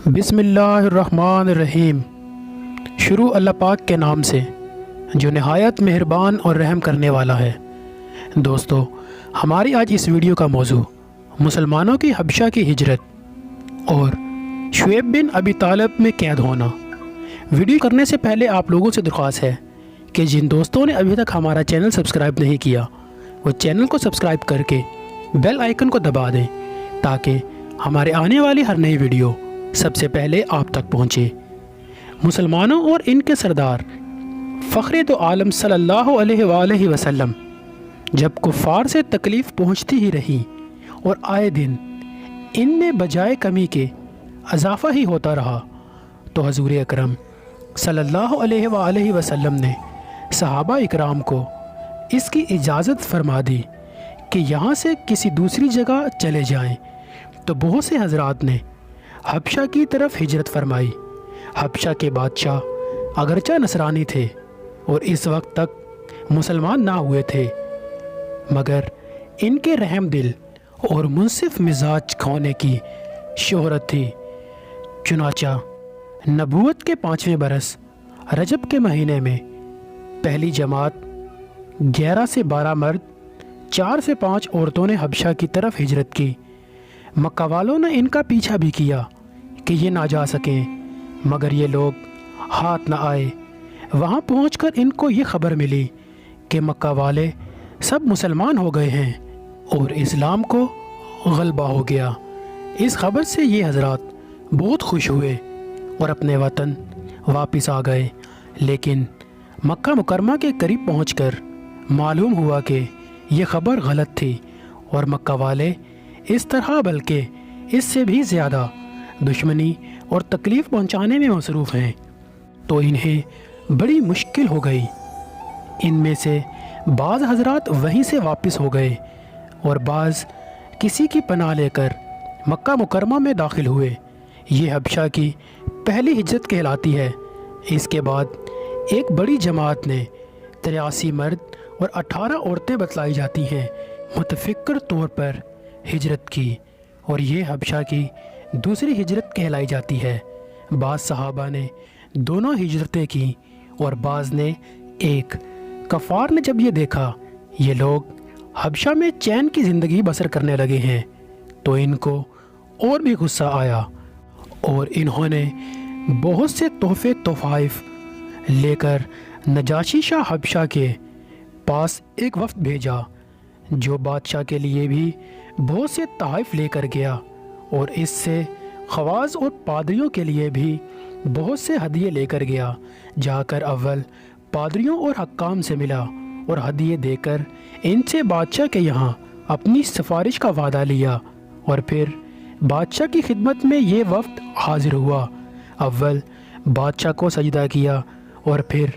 بسم اللہ الرحمن الرحیم۔ شروع اللہ پاک کے نام سے جو نہایت مہربان اور رحم کرنے والا ہے۔ دوستو، ہماری آج اس ویڈیو کا موضوع مسلمانوں کی حبشہ کی ہجرت اور شعیب بن ابی طالب میں قید ہونا۔ ویڈیو کرنے سے پہلے آپ لوگوں سے درخواست ہے کہ جن دوستوں نے ابھی تک ہمارا چینل سبسکرائب نہیں کیا وہ چینل کو سبسکرائب کر کے بیل آئیکن کو دبا دیں تاکہ ہمارے آنے والی ہر نئی ویڈیو سب سے پہلے آپ تک پہنچے۔ مسلمانوں اور ان کے سردار فخر دو عالم صلی اللہ علیہ وآلہ وسلم جب کفار سے تکلیف پہنچتی ہی رہی اور آئے دن ان میں بجائے کمی کے اضافہ ہی ہوتا رہا، تو حضور اکرم صلی اللہ علیہ وآلہ وسلم نے صحابہ اکرام کو اس کی اجازت فرما دی کہ یہاں سے کسی دوسری جگہ چلے جائیں، تو بہت سے حضرات نے حبشہ کی طرف ہجرت فرمائی۔ حبشہ کے بادشاہ اگرچہ نصرانی تھے اور اس وقت تک مسلمان نہ ہوئے تھے، مگر ان کے رحم دل اور منصف مزاج ہونے کی شہرت تھی۔ چنانچہ نبوت کے 5ویں برس رجب کے مہینے میں پہلی جماعت 11 سے 12 مرد، 4 سے 5 عورتوں نے حبشہ کی طرف ہجرت کی۔ مکہ والوں نے ان کا پیچھا بھی کیا کہ یہ نہ جا سکیں، مگر یہ لوگ ہاتھ نہ آئے۔ وہاں پہنچ کر ان کو یہ خبر ملی کہ مکہ والے سب مسلمان ہو گئے ہیں اور اسلام کو غلبہ ہو گیا۔ اس خبر سے یہ حضرات بہت خوش ہوئے اور اپنے وطن واپس آ گئے، لیکن مکہ مکرمہ کے قریب پہنچ کر معلوم ہوا کہ یہ خبر غلط تھی اور مکہ والے اس طرح بلکہ اس سے بھی زیادہ دشمنی اور تکلیف پہنچانے میں مصروف ہیں، تو انہیں بڑی مشکل ہو گئی۔ ان میں سے بعض حضرات وہیں سے واپس ہو گئے اور بعض کسی کی پناہ لے کر مکہ مکرمہ میں داخل ہوئے۔ یہ حبشہ کی پہلی ہجرت کہلاتی ہے۔ اس کے بعد ایک بڑی جماعت نے 83 مرد اور 18 عورتیں بتلائی جاتی ہیں متفقر طور پر ہجرت کی، اور یہ حبشہ کی دوسری ہجرت کہلائی جاتی ہے۔ بعض صحابہ نے دونوں ہجرتیں کی اور بعض نے ایک۔ کفار نے جب یہ دیکھا یہ لوگ حبشہ میں چین کی زندگی بسر کرنے لگے ہیں، تو ان کو اور بھی غصہ آیا اور انہوں نے بہت سے تحفے تحائف لے کر نجاشی شاہ حبشہ کے پاس ایک وفد بھیجا، جو بادشاہ کے لیے بھی بہت سے تحائف لے کر گیا اور اس سے خواص اور پادریوں کے لیے بھی بہت سے ہدیے لے کر گیا۔ جا کر اول پادریوں اور حکام سے ملا اور ہدیے دے کر ان سے بادشاہ کے یہاں اپنی سفارش کا وعدہ لیا، اور پھر بادشاہ کی خدمت میں یہ وفد حاضر ہوا۔ اول بادشاہ کو سجدہ کیا اور پھر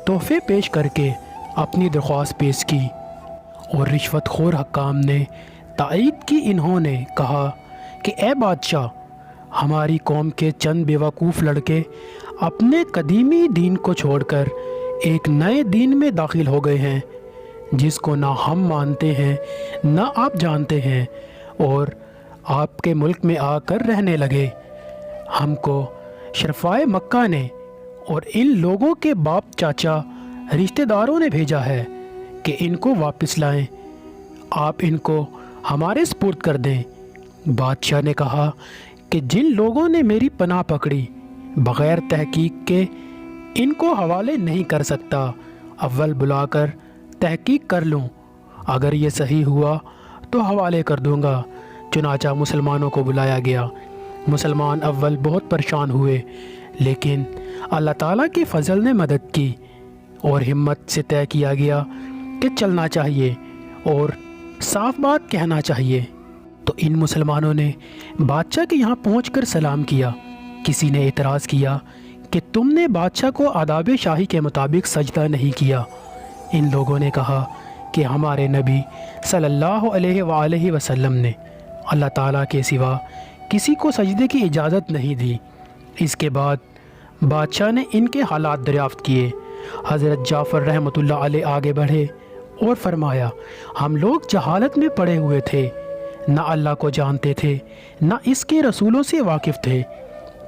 تحفے پیش کر کے اپنی درخواست پیش کی، اور رشوت خور حکام نے تائید کی۔ انہوں نے کہا کہ اے بادشاہ، ہماری قوم کے چند بیوقوف لڑکے اپنے قدیمی دین کو چھوڑ کر ایک نئے دین میں داخل ہو گئے ہیں، جس کو نہ ہم مانتے ہیں نہ آپ جانتے ہیں، اور آپ کے ملک میں آ کر رہنے لگے۔ ہم کو شرفائے مکہ نے اور ان لوگوں کے باپ چاچا رشتہ داروں نے بھیجا ہے کہ ان کو واپس لائیں، آپ ان کو ہمارے سپرد کر دیں۔ بادشاہ نے کہا کہ جن لوگوں نے میری پناہ پکڑی بغیر تحقیق کے ان کو حوالے نہیں کر سکتا، اول بلا کر تحقیق کر لوں، اگر یہ صحیح ہوا تو حوالے کر دوں گا۔ چنانچہ مسلمانوں کو بلایا گیا۔ مسلمان اول بہت پریشان ہوئے، لیکن اللہ تعالیٰ کے فضل نے مدد کی اور ہمت سے طے کیا گیا کہ چلنا چاہیے اور صاف بات کہنا چاہیے۔ تو ان مسلمانوں نے بادشاہ کے یہاں پہنچ کر سلام کیا۔ کسی نے اعتراض کیا کہ تم نے بادشاہ کو آداب شاہی کے مطابق سجدہ نہیں کیا۔ ان لوگوں نے کہا کہ ہمارے نبی صلی اللہ علیہ وآلہ وسلم نے اللہ تعالیٰ کے سوا کسی کو سجدے کی اجازت نہیں دی۔ اس کے بعد بادشاہ نے ان کے حالات دریافت کیے۔ حضرت جعفر رحمۃ اللہ علیہ آگے بڑھے اور فرمایا، ہم لوگ جہالت میں پڑے ہوئے تھے، نہ اللہ کو جانتے تھے نہ اس کے رسولوں سے واقف تھے۔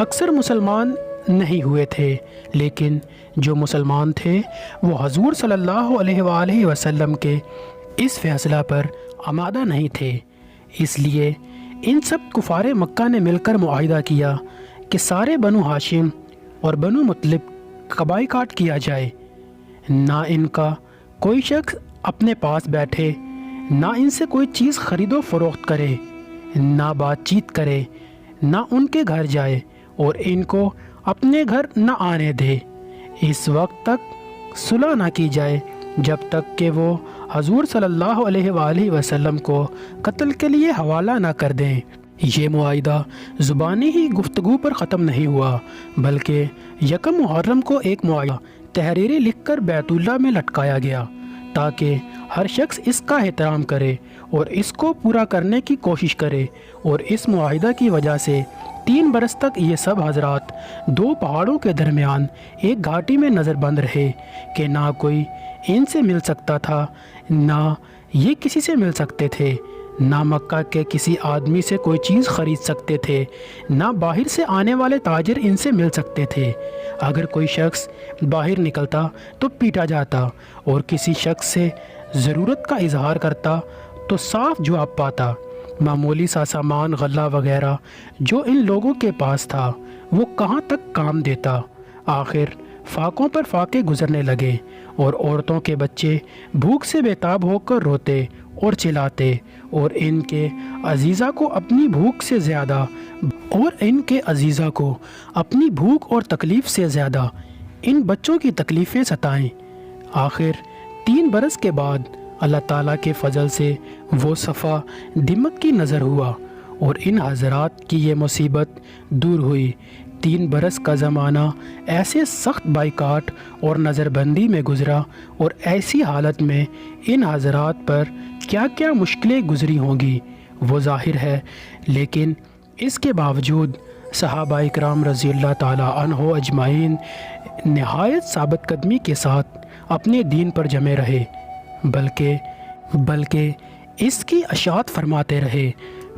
اکثر مسلمان نہیں ہوئے تھے، لیکن جو مسلمان تھے وہ حضور صلی اللہ علیہ وآلہ وسلم کے اس فیصلہ پر آمادہ نہیں تھے۔ اس لیے ان سب کفار مکہ نے مل کر معاہدہ کیا کہ سارے بنو ہاشم اور بنو مطلب کا بائیکاٹ کیا جائے، نہ ان کا کوئی شخص اپنے پاس بیٹھے، نہ ان سے کوئی چیز خرید و فروخت کرے، نہ بات چیت کرے، نہ ان کے گھر جائے اور ان کو اپنے گھر نہ آنے دے، اس وقت تک صلح نہ کی جائے جب تک کہ وہ حضور صلی اللہ علیہ وآلہ وسلم کو قتل کے لیے حوالہ نہ کر دیں۔ یہ معاہدہ زبانی ہی گفتگو پر ختم نہیں ہوا، بلکہ یکم محرم کو ایک معاہدہ تحریری لکھ کر بیت اللہ میں لٹکایا گیا تاکہ ہر شخص اس کا احترام کرے اور اس کو پورا کرنے کی کوشش کرے، اور اس معاہدہ کی وجہ سے 3 برس تک یہ سب حضرات 2 پہاڑوں کے درمیان ایک گھاٹی میں نظر بند رہے کہ نہ کوئی ان سے مل سکتا تھا، نہ یہ کسی سے مل سکتے تھے، نہ مکہ کے کسی آدمی سے کوئی چیز خرید سکتے تھے، نہ باہر سے آنے والے تاجر ان سے مل سکتے تھے۔ اگر کوئی شخص باہر نکلتا تو پیٹا جاتا اور کسی شخص سے ضرورت کا اظہار کرتا تو صاف جواب پاتا۔ معمولی سا سامان غلہ وغیرہ جو ان لوگوں کے پاس تھا وہ کہاں تک کام دیتا۔ آخر فاقوں پر فاقے گزرنے لگے اور عورتوں کے بچے بھوک سے بیتاب ہو کر روتے اور چلاتے، اور ان کے عزیزہ کو اپنی بھوک اور تکلیف سے زیادہ ان بچوں کی تکلیفیں ستائیں۔ آخر 3 برس کے بعد اللہ تعالیٰ کے فضل سے وہ صفا دمک کی نظر ہوا اور ان حضرات کی یہ مصیبت دور ہوئی۔ 3 برس کا زمانہ ایسے سخت بائیکاٹ اور نظر بندی میں گزرا، اور ایسی حالت میں ان حضرات پر کیا کیا مشکلیں گزری ہوں گی وہ ظاہر ہے، لیکن اس کے باوجود صحابہ اکرام رضی اللہ تعالیٰ عنہ اجمعین نہایت ثابت قدمی کے ساتھ اپنے دین پر جمے رہے، بلکہ اس کی اشاعت فرماتے رہے۔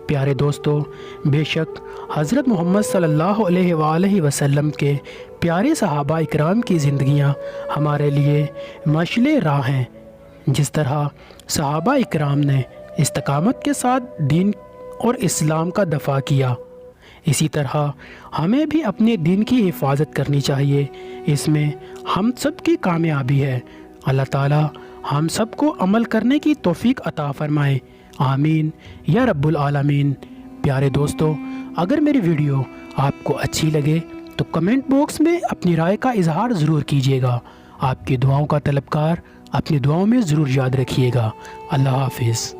پیارے دوستو، بے شک حضرت محمد صلی اللہ علیہ وآلہ وسلم کے پیارے صحابہ اکرام کی زندگیاں ہمارے لیے مشعل راہ ہیں۔ جس طرح صحابہ اکرام نے استقامت کے ساتھ دین اور اسلام کا دفاع کیا، اسی طرح ہمیں بھی اپنے دین کی حفاظت کرنی چاہیے۔ اس میں ہم سب کی کامیابی ہے۔ اللہ تعالی ہم سب کو عمل کرنے کی توفیق عطا فرمائے، آمین یا رب العالمین۔ پیارے دوستو، اگر میری ویڈیو آپ کو اچھی لگے تو کمنٹ باکس میں اپنی رائے کا اظہار ضرور کیجیے گا۔ آپ کی دعاؤں کا طلبکار، اپنی دعاؤں میں ضرور یاد رکھیے گا۔ اللہ حافظ۔